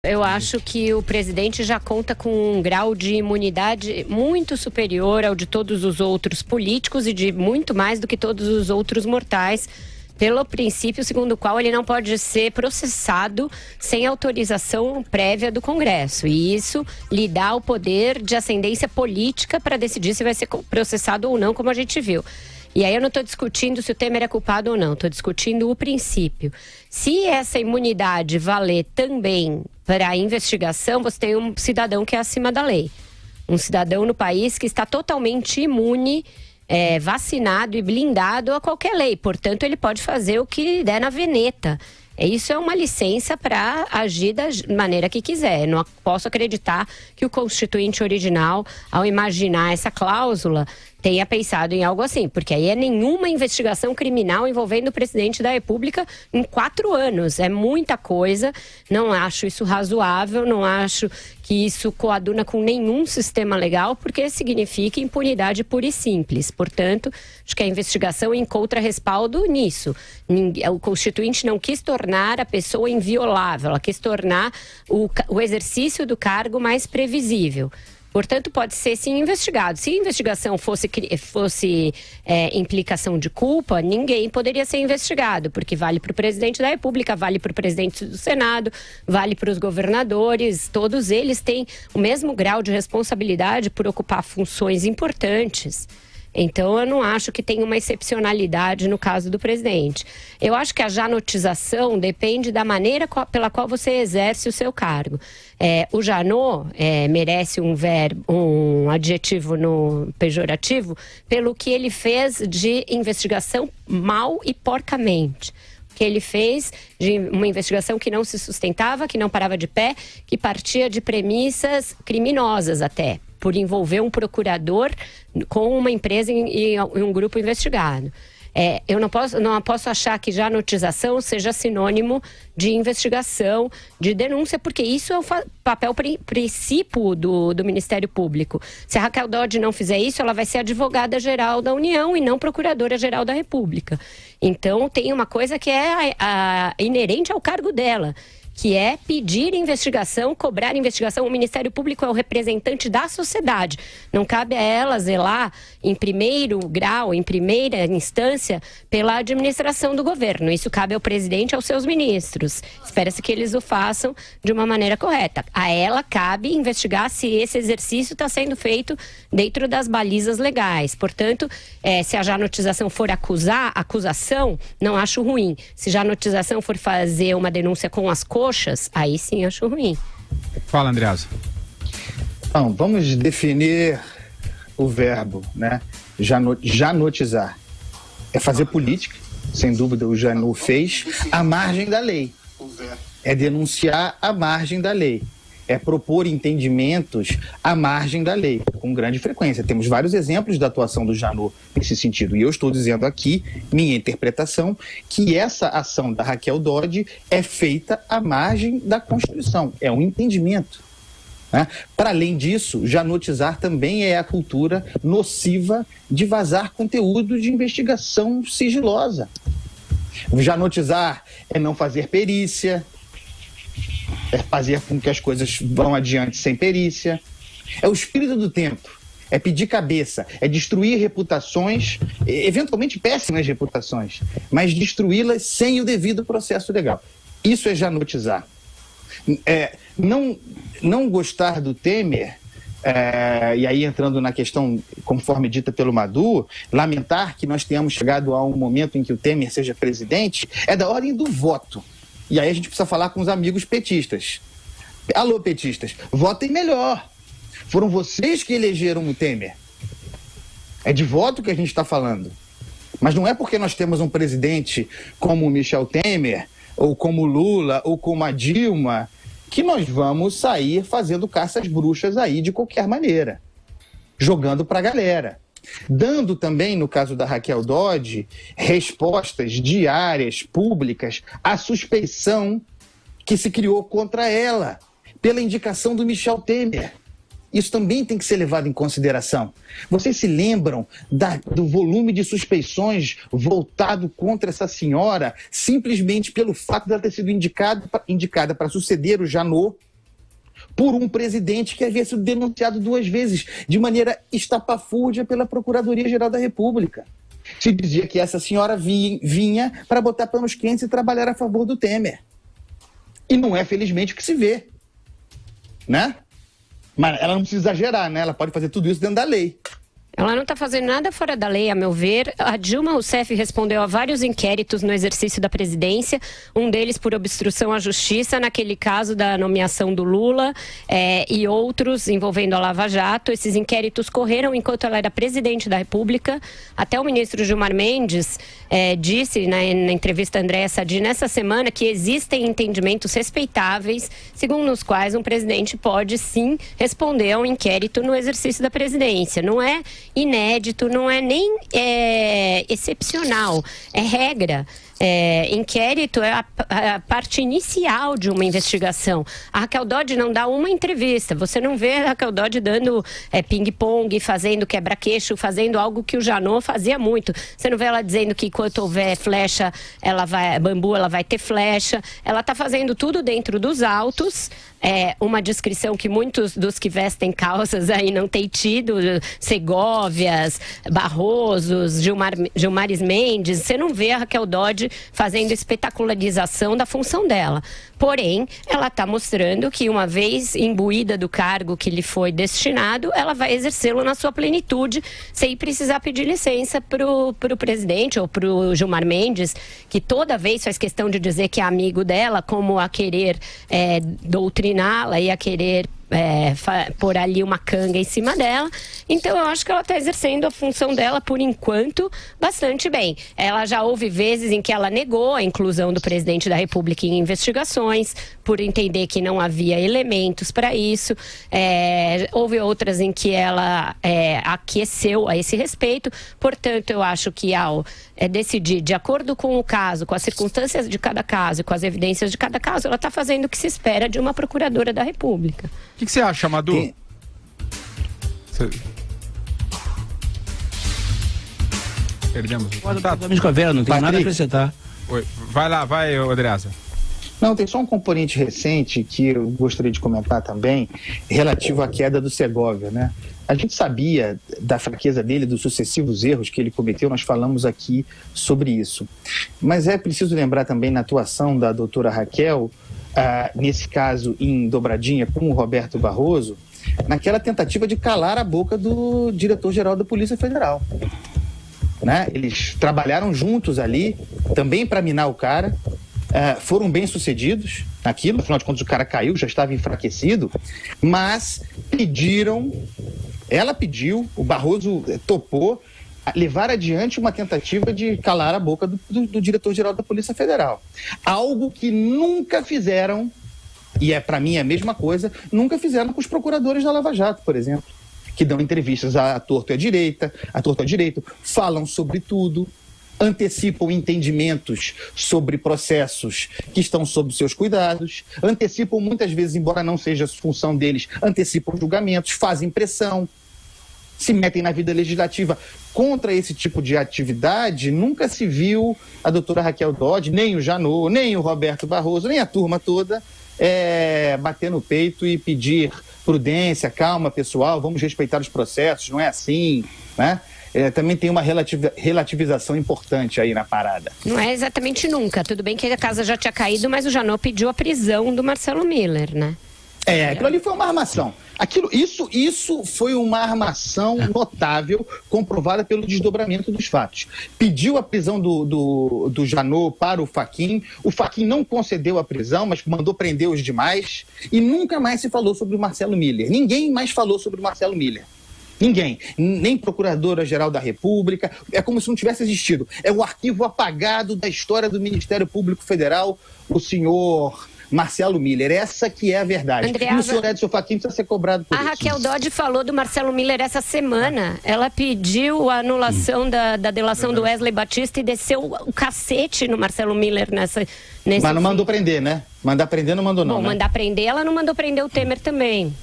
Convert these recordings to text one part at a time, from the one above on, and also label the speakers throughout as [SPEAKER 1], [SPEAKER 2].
[SPEAKER 1] Eu acho que o presidente já conta com um grau de imunidade muito superior ao de todos os outros políticos e de muito mais do que todos os outros mortais, pelo princípio segundo o qual ele não pode ser processado sem autorização prévia do Congresso. E isso lhe dá o poder de ascendência política para decidir se vai ser processado ou não, como a gente viu. E aí eu não estou discutindo se o Temer é culpado ou não, estou discutindo o princípio. Se essa imunidade valer também para a investigação, você tem um cidadão que é acima da lei. Um cidadão no país que está totalmente imune, vacinado e blindado a qualquer lei. Portanto, ele pode fazer o que der na veneta. Isso é uma licença para agir da maneira que quiser. Não posso acreditar que o constituinte original, ao imaginar essa cláusula, tenha pensado em algo assim, porque aí é nenhuma investigação criminal envolvendo o presidente da República em 4 anos. É muita coisa, não acho isso razoável, não acho que isso coaduna com nenhum sistema legal, porque significa impunidade pura e simples. Portanto, acho que a investigação encontra respaldo nisso. O constituinte não quis tornar a pessoa inviolável, ela quis tornar o exercício do cargo mais previsível. Portanto, pode ser sim investigado. Se a investigação fosse implicação de culpa, ninguém poderia ser investigado, porque vale para o presidente da República, vale para o presidente do Senado, vale para os governadores. Todos eles têm o mesmo grau de responsabilidade por ocupar funções importantes. Então, eu não acho que tem uma excepcionalidade no caso do presidente. Eu acho que a janotização depende da maneira pela qual você exerce o seu cargo. O janot merece um adjetivo pejorativo pelo que ele fez de investigação mal e porcamente. Que ele fez de uma investigação que não se sustentava, que não parava de pé, que partia de premissas criminosas até, por envolver um procurador com uma empresa e um grupo investigado. Eu não posso achar que janotização seja sinônimo de investigação, de denúncia, porque isso é o papel princípio do Ministério Público. Se a Raquel Dodge não fizer isso, ela vai ser advogada-geral da União e não procuradora-geral da República. Então, tem uma coisa que é inerente ao cargo dela, que é pedir investigação, cobrar investigação. O Ministério Público é o representante da sociedade. Não cabe a ela zelar em primeiro grau, em primeira instância, pela administração do governo. Isso cabe ao presidente e aos seus ministros. Espera-se que eles o façam de uma maneira correta. A ela cabe investigar se esse exercício está sendo feito dentro das balizas legais. Portanto, se a janotização for acusação, não acho ruim. Se a janotização for fazer uma denúncia com as coxas, aí sim acho ruim.
[SPEAKER 2] Fala, Andreasa.
[SPEAKER 3] Então, vamos definir o verbo, né? Janotizar. É fazer política, sem dúvida o Janot fez, à margem da lei. É denunciar à margem da lei. É propor entendimentos à margem da lei, com grande frequência. Temos vários exemplos da atuação do Janot nesse sentido. E eu estou dizendo aqui, minha interpretação, que essa ação da Raquel Dodge é feita à margem da Constituição. É um entendimento. Né? Para além disso, janotizar também é a cultura nociva de vazar conteúdo de investigação sigilosa. Janotizar é não fazer perícia, é fazer com que as coisas vão adiante sem perícia. É o espírito do tempo. É pedir cabeça. É destruir reputações, eventualmente péssimas reputações, mas destruí-las sem o devido processo legal. Isso é janotizar. Não gostar do Temer, e aí entrando na questão conforme dita pelo Maduro, lamentar que nós tenhamos chegado a um momento em que o Temer seja presidente, é da ordem do voto. E aí a gente precisa falar com os amigos petistas. Alô, petistas, votem melhor. Foram vocês que elegeram o Temer. É de voto que a gente está falando. Mas não é porque nós temos um presidente como o Michel Temer, ou como o Lula, ou como a Dilma, que nós vamos sair fazendo caça às bruxas aí de qualquer maneira. Jogando para a galera. Dando também, no caso da Raquel Dodge, respostas diárias, públicas, à suspeição que se criou contra ela, pela indicação do Michel Temer. Isso também tem que ser levado em consideração. Vocês se lembram do volume de suspeições voltado contra essa senhora, simplesmente pelo fato de ela ter sido indicada para suceder o Janot por um presidente que havia sido denunciado 2 vezes, de maneira estapafúrdia pela Procuradoria-Geral da República. Se dizia que essa senhora vinha para botar panos quentes e trabalhar a favor do Temer. E não é, felizmente, o que se vê, né? Mas ela não precisa exagerar, né? Ela pode fazer tudo isso dentro da lei.
[SPEAKER 1] Ela não está fazendo nada fora da lei, a meu ver. A Dilma Rousseff respondeu a vários inquéritos no exercício da presidência, um deles por obstrução à justiça, naquele caso da nomeação do Lula, e outros envolvendo a Lava Jato. Esses inquéritos correram enquanto ela era presidente da República. Até o ministro Gilmar Mendes disse na entrevista a Andréa Sadi nessa semana que existem entendimentos respeitáveis, segundo os quais um presidente pode sim responder a um inquérito no exercício da presidência. Não é inédito, não é nem excepcional, é regra. Inquérito é a parte inicial de uma investigação. A Raquel Dodge não dá uma entrevista. Você não vê a Raquel Dodge dando ping-pong, fazendo quebra-queixo, fazendo algo que o Janot fazia muito. Você não vê ela dizendo que enquanto houver flecha, bambu, ela vai ter flecha. Ela está fazendo tudo dentro dos autos. Uma descrição que muitos dos que vestem calças aí não têm tido, Segovias, Barrosos, Gilmares Mendes. Você não vê a Raquel Dodge fazendo espetacularização da função dela. Porém, ela está mostrando que uma vez imbuída do cargo que lhe foi destinado, ela vai exercê-lo na sua plenitude, sem precisar pedir licença para o presidente ou para o Gilmar Mendes, que toda vez faz questão de dizer que é amigo dela, como a querer doutriná-la e a querer pôr ali uma canga em cima dela. Então eu acho que ela está exercendo a função dela, por enquanto, bastante bem. Ela já houve vezes em que ela negou a inclusão do presidente da República em investigações, por entender que não havia elementos para isso. Houve outras em que ela aqueceu a esse respeito. Portanto, eu acho que ao decidir de acordo com o caso, com as circunstâncias de cada caso e com as evidências de cada caso, ela está fazendo o que se espera de uma procuradora da República.
[SPEAKER 2] O que você acha, Madu? Perdemos o contato.
[SPEAKER 4] Não tem nada a acrescentar.
[SPEAKER 2] Oi. Vai lá, vai, Andreasa.
[SPEAKER 3] Não, tem só um componente recente que eu gostaria de comentar também, relativo à queda do Segovia, né? A gente sabia da fraqueza dele, dos sucessivos erros que ele cometeu, nós falamos aqui sobre isso. Mas é preciso lembrar também na atuação da doutora Raquel, nesse caso em dobradinha com o Roberto Barroso, naquela tentativa de calar a boca do diretor-geral da Polícia Federal. Né? Eles trabalharam juntos ali, também para minar o cara, foram bem-sucedidos naquilo, afinal de contas o cara caiu, já estava enfraquecido, mas ela pediu, o Barroso topou, levar adiante uma tentativa de calar a boca do diretor-geral da Polícia Federal. Algo que nunca fizeram, e para mim é a mesma coisa, nunca fizeram com os procuradores da Lava Jato, por exemplo, que dão entrevistas à torto e à direito, falam sobre tudo, antecipam entendimentos sobre processos que estão sob seus cuidados, antecipam muitas vezes, embora não seja função deles, antecipam julgamentos, fazem pressão, se metem na vida legislativa. Contra esse tipo de atividade, nunca se viu a doutora Raquel Dodge, nem o Janot, nem o Roberto Barroso, nem a turma toda bater no peito e pedir prudência, calma, pessoal, vamos respeitar os processos, não é assim, né? Também tem uma relativização importante aí na parada.
[SPEAKER 1] Não é exatamente nunca. Tudo bem que a casa já tinha caído, mas o Janot pediu a prisão do Marcelo Miller, né?
[SPEAKER 3] Aquilo ali foi uma armação. Isso foi uma armação notável, comprovada pelo desdobramento dos fatos. Pediu a prisão do Janot para o Fachin não concedeu a prisão, mas mandou prender os demais, e nunca mais se falou sobre o Marcelo Miller. Ninguém mais falou sobre o Marcelo Miller. Ninguém, nem Procuradora-Geral da República, é como se não tivesse existido. É o arquivo apagado da história do Ministério Público Federal, o senhor Marcelo Miller. Essa que é a verdade.
[SPEAKER 1] Andreasa,
[SPEAKER 3] e o senhor Edson Fachin precisa ser cobrado por isso.
[SPEAKER 1] A Raquel Dodge falou do Marcelo Miller essa semana. Ela pediu a anulação da delação do Wesley Batista e desceu o cacete no Marcelo Miller nesse
[SPEAKER 3] Mas não mandou prender, né? Mandar prender não mandou, não.
[SPEAKER 1] Bom,
[SPEAKER 3] né?
[SPEAKER 1] Mandar prender, ela não mandou prender o Temer também.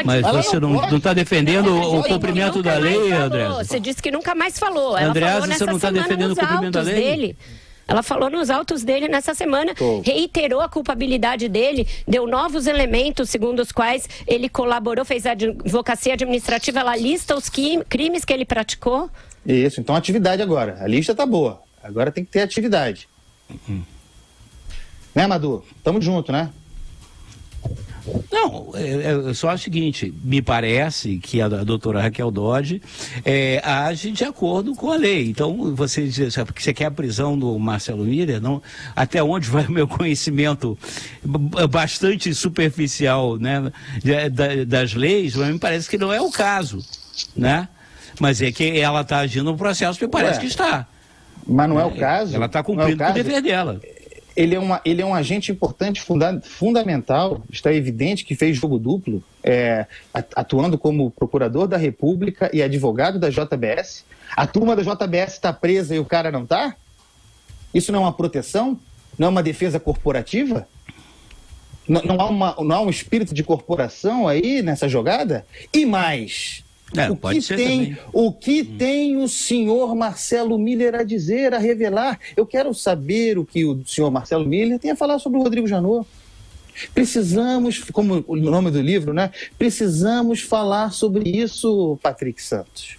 [SPEAKER 4] Mas você não está defendendo o cumprimento da lei, André?
[SPEAKER 1] Você disse que nunca mais falou.
[SPEAKER 4] André, você não está defendendo o cumprimento da lei?
[SPEAKER 1] Ela falou nos autos dele nessa semana, reiterou a culpabilidade dele, deu novos elementos segundo os quais ele colaborou, fez a advocacia administrativa, ela lista os crimes que ele praticou.
[SPEAKER 3] Isso, então atividade agora. A lista tá boa. Agora tem que ter atividade. Né, Madu? Tamo junto, né?
[SPEAKER 4] Não, é só o seguinte, me parece que a doutora Raquel Dodge age de acordo com a lei. Então, você diz, porque você quer a prisão do Marcelo Miller, não, até onde vai o meu conhecimento bastante superficial, né, das leis, mas me parece que não é o caso, né? Mas é que ela está agindo no processo que parece que está.
[SPEAKER 3] Mas não é o caso.
[SPEAKER 4] Ela está cumprindo o dever dela.
[SPEAKER 3] Ele é um agente importante, fundamental, está evidente que fez jogo duplo, atuando como procurador da República e advogado da JBS. A turma da JBS está presa e o cara não está? Isso não é uma proteção? Não é uma defesa corporativa? Não há um espírito de corporação aí nessa jogada? E mais... O que tem o senhor Marcelo Miller a dizer, a revelar? Eu quero saber o que o senhor Marcelo Miller tem a falar sobre o Rodrigo Janot. Precisamos, como o nome do livro, né? Precisamos falar sobre isso, Patrick Santos.